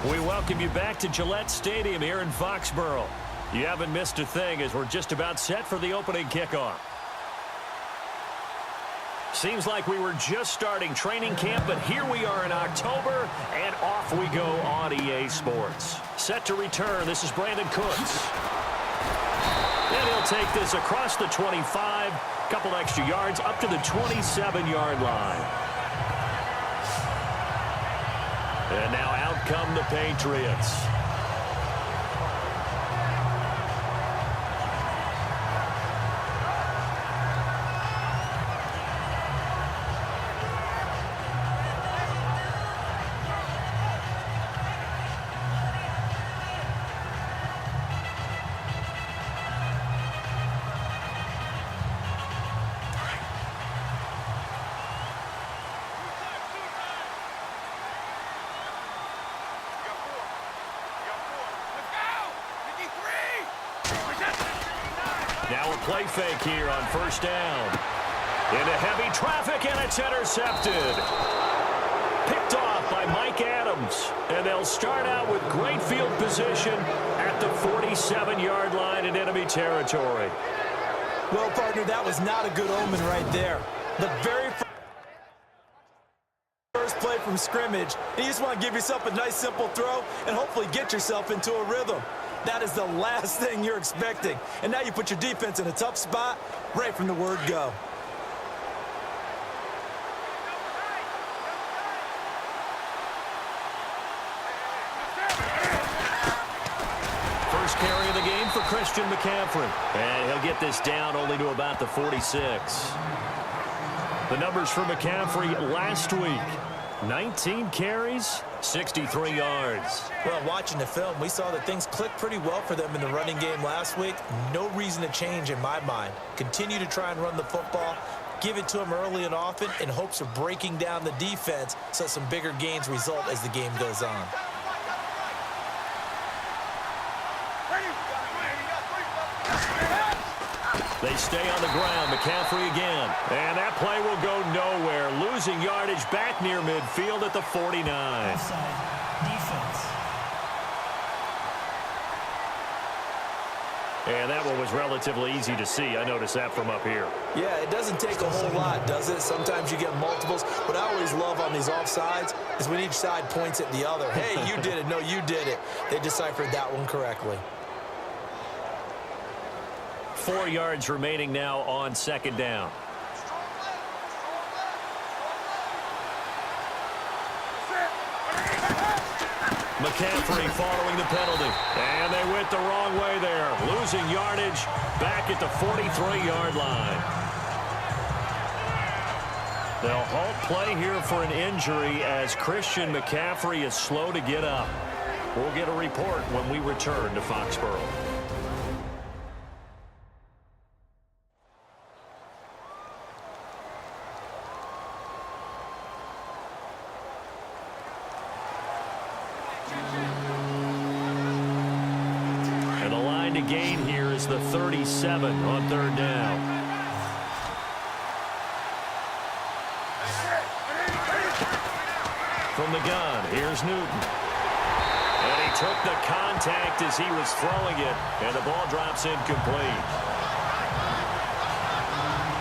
We welcome you back to Gillette Stadium here in Foxborough. You haven't missed a thing as we're just about set for the opening kickoff. Seems like we were just starting training camp, but here we are in October, and off we go on EA Sports. Set to return, this is Brandon Cooks. And he'll take this across the 25, couple extra yards, up to the 27-yard line. And now out come the Patriots. Now a play fake here on first down. Into heavy traffic, and it's intercepted. Picked off by Mike Adams. And they'll start out with great field position at the 47-yard line in enemy territory. Well, partner, that was not a good omen right there. The very first play from scrimmage, you just want to give yourself a nice, simple throw and hopefully get yourself into a rhythm. That is the last thing you're expecting. And now you put your defense in a tough spot right from the word go. First carry of the game for Christian McCaffrey. And he'll get this down only to about the 46. The numbers for McCaffrey last week. 19 carries, 63 yards. Well, watching the film, we saw that things clicked pretty well for them in the running game last week. No reason to change in my mind. Continue to try and run the football, give it to them early and often in hopes of breaking down the defense so some bigger gains result as the game goes on. They stay on the ground. McCaffrey again. And that play will go nowhere. Losing yardage back near midfield at the 49. And that one was relatively easy to see. I noticed that from up here. Yeah, it doesn't take a whole lot, does it? Sometimes you get multiples. What I always love on these offsides is when each side points at the other. Hey, you did it. No, you did it. They deciphered that one correctly. 4 yards remaining now on second down. McCaffrey following the penalty. And they went the wrong way there. Losing yardage back at the 43-yard line. They'll halt play here for an injury as Christian McCaffrey is slow to get up. We'll get a report when we return to Foxborough. To gain here is the 37 on third down. From the gun, here's Newton. And he took the contact as he was throwing it, and the ball drops incomplete.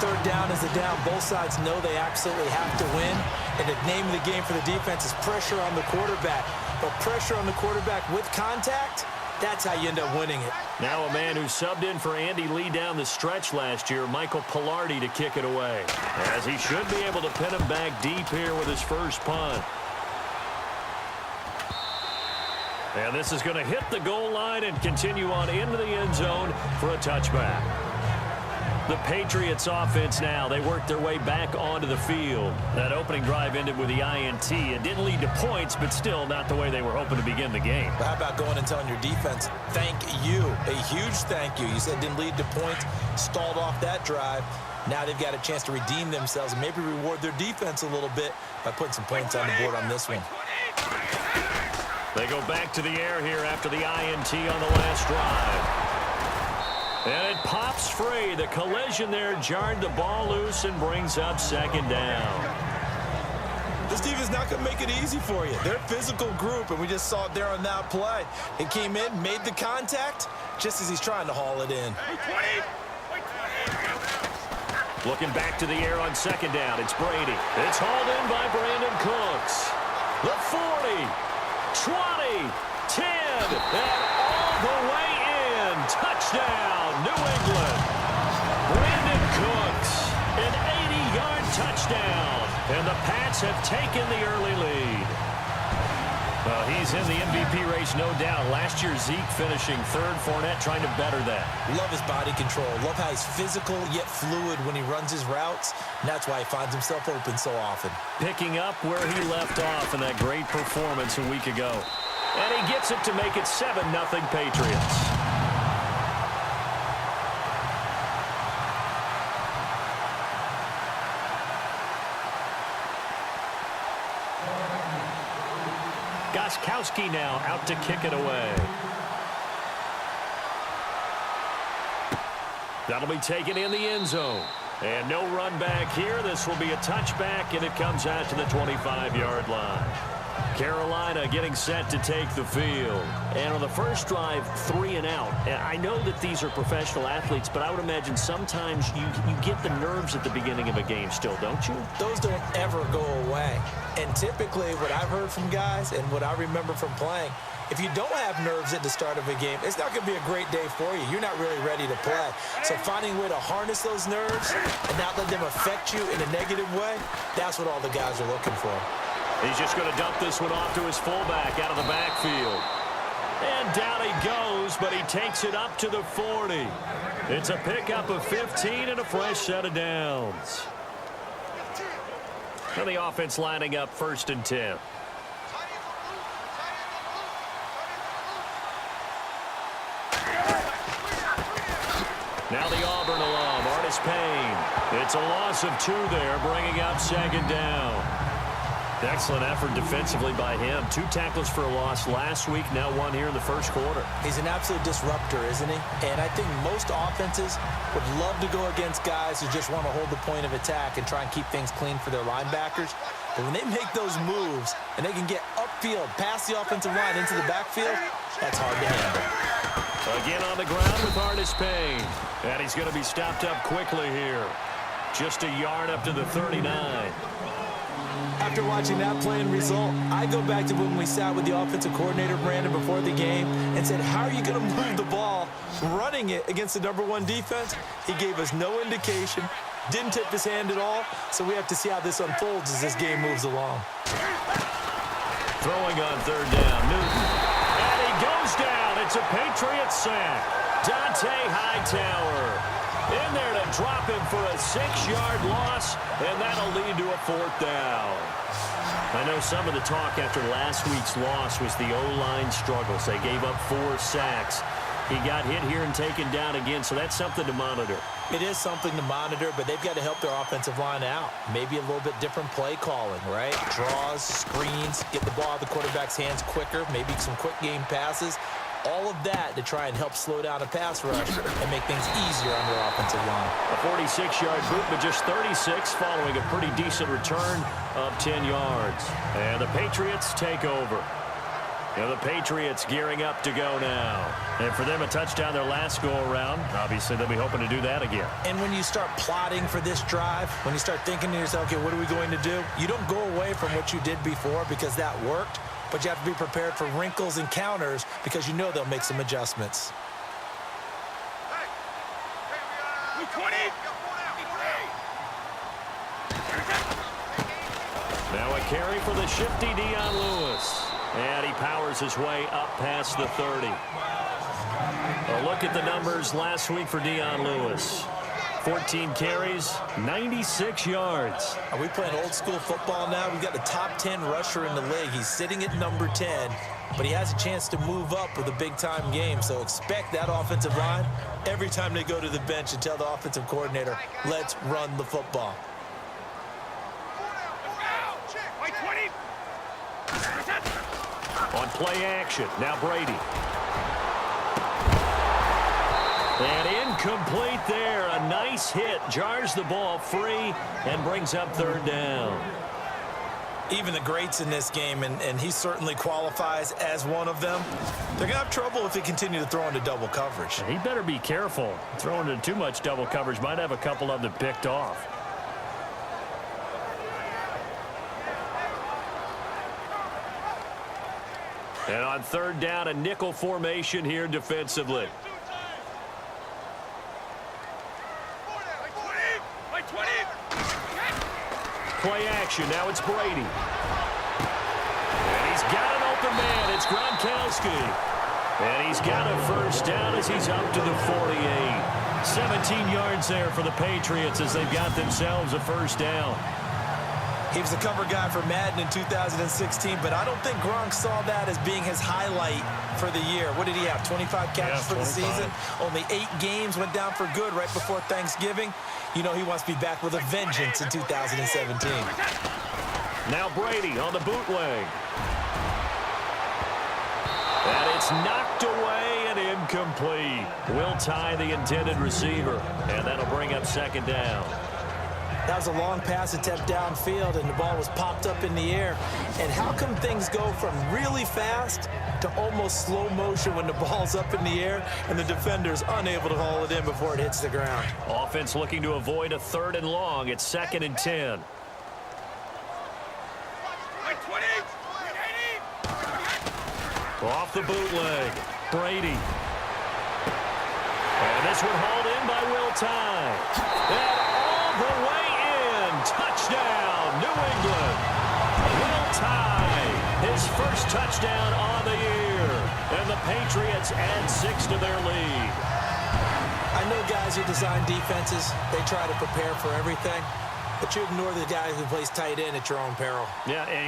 Third down is a down. Both sides know they absolutely have to win. And the name of the game for the defense is pressure on the quarterback. But pressure on the quarterback with contact, that's how you end up winning it. Now a man who subbed in for Andy Lee down the stretch last year, Michael Pilardi, to kick it away. As he should be able to pin him back deep here with his first punt. And this is going to hit the goal line and continue on into the end zone for a touchback. The Patriots offense now, they worked their way back onto the field. That opening drive ended with the INT. It didn't lead to points, but still not the way they were hoping to begin the game. But how about going and telling your defense, thank you, a huge thank you. You said it didn't lead to points, stalled off that drive. Now they've got a chance to redeem themselves and maybe reward their defense a little bit by putting some points on the board on this one. They go back to the air here after the INT on the last drive. And it pops free. The collision there jarred the ball loose and brings up second down. This defense is not going to make it easy for you. They're a physical group, and we just saw it there on that play. It came in, made the contact, just as he's trying to haul it in. Looking back to the air on second down. It's Brady. It's hauled in by Brandon Cooks. The 40, 20, 10, and all the way in. Touchdown, New England. Brandon Cooks, an 80-yard touchdown. And the Pats have taken the early lead. Well, he's in the MVP race, no doubt. Last year, Zeke finishing third. Fournette trying to better that. Love his body control. Love how he's physical yet fluid when he runs his routes. And that's why he finds himself open so often. Picking up where he left off in that great performance a week ago. And he gets it to make it 7-0 Patriots. Goskowski now out to kick it away. That'll be taken in the end zone. And no run back here. This will be a touchback, and it comes out to the 25-yard line. Carolina getting set to take the field. And on the first drive, 3 and out. I know that these are professional athletes, but I would imagine sometimes you get the nerves at the beginning of a game still, don't you? Those don't ever go away. And typically what I've heard from guys and what I remember from playing, if you don't have nerves at the start of a game, it's not going to be a great day for you. You're not really ready to play. So finding a way to harness those nerves and not let them affect you in a negative way, that's what all the guys are looking for. He's just going to dump this one off to his fullback out of the backfield. And down he goes, but he takes it up to the 40. It's a pickup of 15 and a fresh set of downs. And the offense lining up 1st and 10. Now the Auburn alum, Artis Payne. It's a loss of 2 there, bringing up 2nd down. Excellent effort defensively by him. 2 tackles for a loss last week, now 1 here in the first quarter. He's an absolute disruptor, isn't he? And I think most offenses would love to go against guys who just want to hold the point of attack and try and keep things clean for their linebackers. But when they make those moves and they can get upfield, past the offensive line into the backfield, that's hard to handle. Again on the ground with Artis Payne. And he's going to be stopped up quickly here. Just a yard up to the 39. After watching that play and result, I go back to when we sat with the offensive coordinator, Brandon, before the game and said, how are you going to move the ball running it against the #1 defense? He gave us no indication, didn't tip his hand at all, so we have to see how this unfolds as this game moves along. Throwing on 3rd down, Newton. And he goes down. It's a Patriots sack. Dante Hightower in there to drop him for a 6-yard loss, and that'll lead to a 4th down. I know some of the talk after last week's loss was the O-line struggles. They gave up 4 sacks. He got hit here and taken down again, so that's something to monitor. It is something to monitor, but they've got to help their offensive line out. Maybe a little bit different play calling, right? Draws, screens, get the ball out of the quarterback's hands quicker, maybe some quick game passes. All of that to try and help slow down a pass rush and make things easier on their offensive line. A 46-yard boot, but just 36 following a pretty decent return of 10 yards. And the Patriots take over. And the Patriots gearing up to go now. And for them, a touchdown their last go-around. Obviously, they'll be hoping to do that again. And when you start plotting for this drive, when you start thinking to yourself, okay, what are we going to do? You don't go away from what you did before because that worked. But you have to be prepared for wrinkles and counters because you know they'll make some adjustments. Now a carry for the shifty Dion Lewis. And he powers his way up past the 30. A look at the numbers last week for Dion Lewis. 14 carries, 96 yards. Are we playing old school football now? We've got the top 10 rusher in the league. He's sitting at number 10, but he has a chance to move up with a big-time game. So expect that offensive line every time they go to the bench and tell the offensive coordinator, let's run the football. On play action, now Brady. And incomplete there. A nice hit. Jars the ball free and brings up 3rd down. Even the greats in this game, and he certainly qualifies as one of them, they're going to have trouble if they continue to throw into double coverage. He better be careful. Throwing into too much double coverage might have a couple of them picked off. And on third down, a nickel formation here defensively. Play action. Now it's Brady. And he's got an open man. It's Gronkowski. And he's got a first down as he's up to the 48. 17 yards there for the Patriots as they've got themselves a first down. He was a cover guy for Madden in 2016, but I don't think Gronk saw that as being his highlight for the year. What did he have, 25 catches for the season? Only 8 games, went down for good right before Thanksgiving. You know he wants to be back with a vengeance in 2017. Now Brady on the bootleg. And it's knocked away and incomplete. Will tie the intended receiver, and that'll bring up second down. That was a long pass attempt downfield, and the ball was popped up in the air. And how come things go from really fast to almost slow motion when the ball's up in the air and the defender's unable to haul it in before it hits the ground? Offense looking to avoid a 3rd and long. It's 2nd and 10. Off the bootleg, Brady. And this one hauled in by Will Tye. And all the way in. Touchdown, New England. Will Tye, his first touchdown on the year. And the Patriots add 6 to their lead. I know guys who design defenses, they try to prepare for everything. But you ignore the guy who plays tight end at your own peril. Yeah, and